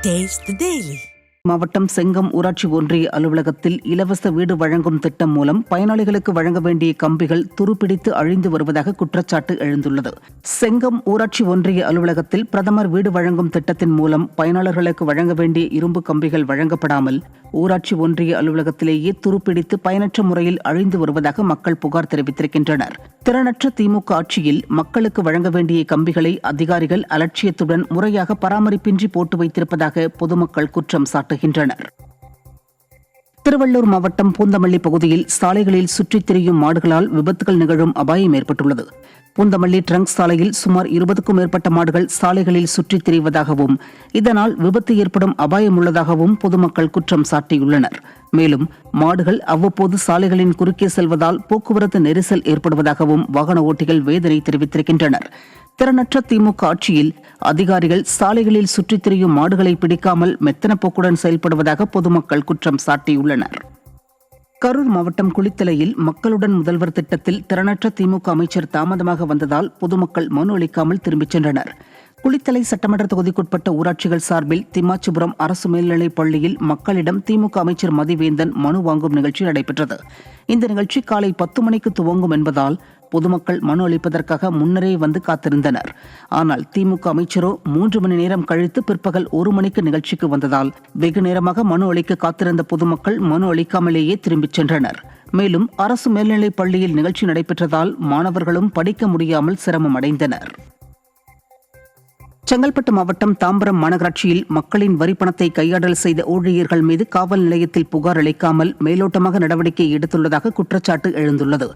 Taste the Daily. மாவட்டம் செங்கம் ஊராட்சி ஒன்றிய அலுவலகத்தில் இலவச வீடு வழங்கும் திட்டம் மூலம் பயனாளிகளுக்கு வழங்க வேண்டிய கம்பிகள் துருப்பிடித்து அழிந்து வருவதாக குற்றச்சாட்டு எழுந்துள்ளது. செங்கம் ஊராட்சி ஒன்றிய அலுவலகத்தில் பிரதமர் வீடு வழங்கும் திட்டத்தின் மூலம் பயனாளர்களுக்கு வழங்க வேண்டிய இரும்பு கம்பிகள் வழங்கப்படாமல் ஊராட்சி ஒன்றிய அலுவலகத்திலேயே துருப்பிடித்து பயனற்ற முறையில் அழிந்து வருவதாக மக்கள் புகார் தெரிவித்திருக்கின்றனர். திறனற்ற திமுக ஆட்சியில் மக்களுக்கு வழங்க வேண்டிய கம்பிகளை அதிகாரிகள் அலட்சியத்துடன் முறையாக பராமரிப்பின்றி போட்டு வைத்திருப்பதாக பொதுமக்கள் குற்றம் சாட்டுகின்றனர். திருவள்ளூர் மாவட்டம் பூந்தமல்லி பகுதியில் சாலைகளில் சுற்றித் திரியும் மாடுகளால் விபத்துகள் நிகழும் அபாயம் ஏற்பட்டுள்ளது. பூந்தமல்லி ட்ரங்க் சாலையில் சுமார் 20க்கும் மேற்பட்ட மாடுகள் சாலைகளில் சுற்றித் திரிவதாகவும் இதனால் விபத்து ஏற்படும் அபாயம் உள்ளதாகவும் பொதுமக்கள் குற்றம் சாட்டியுள்ளனர். மேலும் மாடுகள் அவ்வப்போது சாலைகளின் குறுக்கே செல்வதால் போக்குவரத்து நெரிசல் ஏற்படுவதாகவும் வாகன ஓட்டிகள் வேதனை தெரிவித்திருக்கின்றனர். திறனற்ற திமுக ஆட்சியில் அதிகாரிகள் சாலைகளில் சுற்றித் திரியும் மாடுகளை பிடிக்காமல் மெத்தன போக்குடன் செயல்படுவதாக பொதுமக்கள் குற்றம் சாட்டியுள்ளனர். கரூர் மாவட்டம் குளித்தலையில் மக்களுடன் முதல்வர் திட்டத்தில் திறனற்ற திமுக அமைச்சர் தாமதமாக வந்ததால் பொதுமக்கள் மனு அளிக்காமல் திரும்பிச் சென்றனர். குளித்தலை சட்டமன்ற தொகுதிக்குட்பட்ட ஊராட்சிகள் சார்பில் திம்மாச்சிபுரம் அரசு மேல்நிலைப் பள்ளியில் மக்களிடம் திமுக அமைச்சர் மதிவேந்தன் மனு வாங்கும் நிகழ்ச்சி நடைபெற்றது. இந்த நிகழ்ச்சி காலை 10 மணிக்கு துவங்கும் என்பதால் பொதுமக்கள் மனு அளிப்பதற்காக முன்னரே வந்து காத்திருந்தனர். ஆனால் திமுக அமைச்சரோ 3 மணி நேரம் கழித்து பிற்பகல் 1 மணிக்கு நிகழ்ச்சிக்கு வந்ததால் வெகு நேரமாக மனு அளிக்க காத்திருந்த பொதுமக்கள் மனு அளிக்காமலேயே திரும்பிச் சென்றனர். மேலும் அரசு மேல்நிலைப் பள்ளியில் நிகழ்ச்சி நடைபெற்றதால் மாணவர்களும் படிக்க முடியாமல் சிரமம் அடைந்தனர். செங்கல்பட்டு மாவட்டம் தாம்பரம் மாநகராட்சியில் மக்களின் வரிப்பணத்தை கையாடல் செய்த ஊழியர்கள் மீது காவல் நிலையத்தில் புகார் அளிக்காமல் மேலோட்டமாக நடவடிக்கை எடுத்துள்ளதாக குற்றச்சாட்டு எழுந்துள்ளது.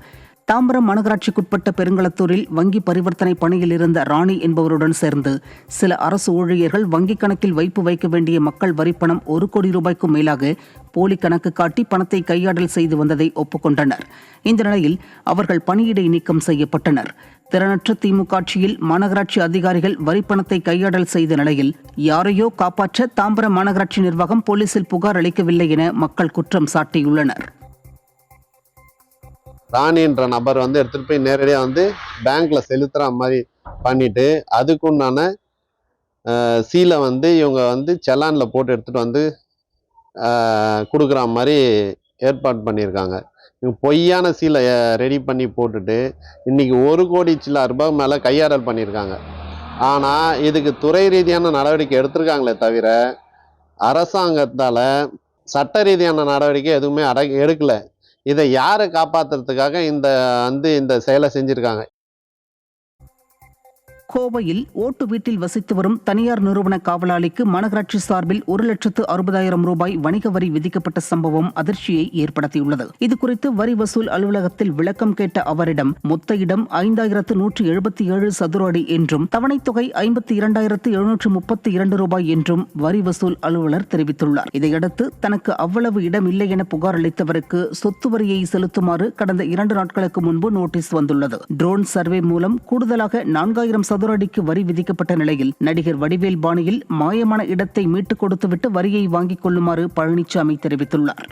தாம்பரம் மாநகராட்சிக்குட்பட்ட பெருங்களத்தூரில் வங்கி பரிவர்த்தனை பணியில் இருந்த ராணி என்பவருடன் சேர்ந்து சில அரசு ஊழியர்கள் வங்கிக் கணக்கில் வைப்பு வைக்க வேண்டிய மக்கள் வரிப்பணம் 1 கோடி ரூபாய்க்கும் மேலாக போலி கணக்கு காட்டி பணத்தை கையாடல் செய்து வந்ததை ஒப்புக்கொண்டனர். இந்த நிலையில் அவர்கள் பணியிடை நீக்கம் செய்யப்பட்டனர். திறனற்ற திமுக ஆட்சியில் மாநகராட்சி அதிகாரிகள் வரிப்பணத்தை கையாடல் செய்த நிலையில் யாரையோ காப்பாற்ற தாம்பரம் மாநகராட்சி நிர்வாகம் போலீசில் புகார் அளிக்கவில்லை என மக்கள் குற்றம் சாட்டியுள்ளனர். ராணின்ற நபர் எடுத்துகிட்டு போய் நேரடியாக பேங்க்கில் செலுத்துகிற மாதிரி பண்ணிவிட்டு அதுக்குண்டான சீலை இவங்க செலானில் போட்டு எடுத்துகிட்டு கொடுக்குற மாதிரி ஏற்பாடு பண்ணியிருக்காங்க. இவங்க பொய்யான சீலை ரெடி பண்ணி போட்டுட்டு இன்றைக்கி 1 கோடி சில்லறை ரூபாய் மேலே கையாடல் பண்ணியிருக்காங்க. ஆனால் இதுக்கு துறை ரீதியான நடவடிக்கை எடுத்திருக்காங்களே தவிர அரசாங்கத்தால் சட்ட ரீதியான நடவடிக்கை எதுவுமே எடுக்கலை. இதை யாரை காப்பாற்றுறதுக்காக இந்த செயலை செஞ்சுருக்காங்க. கோவையில் ஓட்டு வீட்டில் வசித்து வரும் தனியார் நிறுவன காவலாளிக்கு மாநகராட்சி சார்பில் 1,60,000 ரூபாய் வணிக வரி விதிக்கப்பட்ட சம்பவம் அதிர்ச்சியை ஏற்படுத்தியுள்ளது. இதுகுறித்து வரி வசூல் அலுவலகத்தில் விளக்கம் கேட்ட அவரிடம் மொத்த இடம் 5,177 சதுர அடி என்றும் தவணைத் தொகை 52,732 ரூபாய் என்றும் வரி வசூல் அலுவலர் தெரிவித்துள்ளார். இதையடுத்து தனக்கு அவ்வளவு இடம் இல்லை என புகார் அளித்தவருக்கு சொத்து வரியை செலுத்துமாறு கடந்த 2 நாட்களுக்கு முன்பு நோட்டீஸ் வந்துள்ளது. ட்ரோன் சர்வே மூலம் கூடுதலாக 4,000 சதுர அடிக்கு வரி விதிக்கப்பட்ட நிலையில் நடிகர் வடிவேல் பாணியில் மாயமான இடத்தை மீட்டுக் கொடுத்துவிட்டு வரியை வாங்கிக் கொள்ளுமாறு பழனிசாமி தெரிவித்துள்ளார்.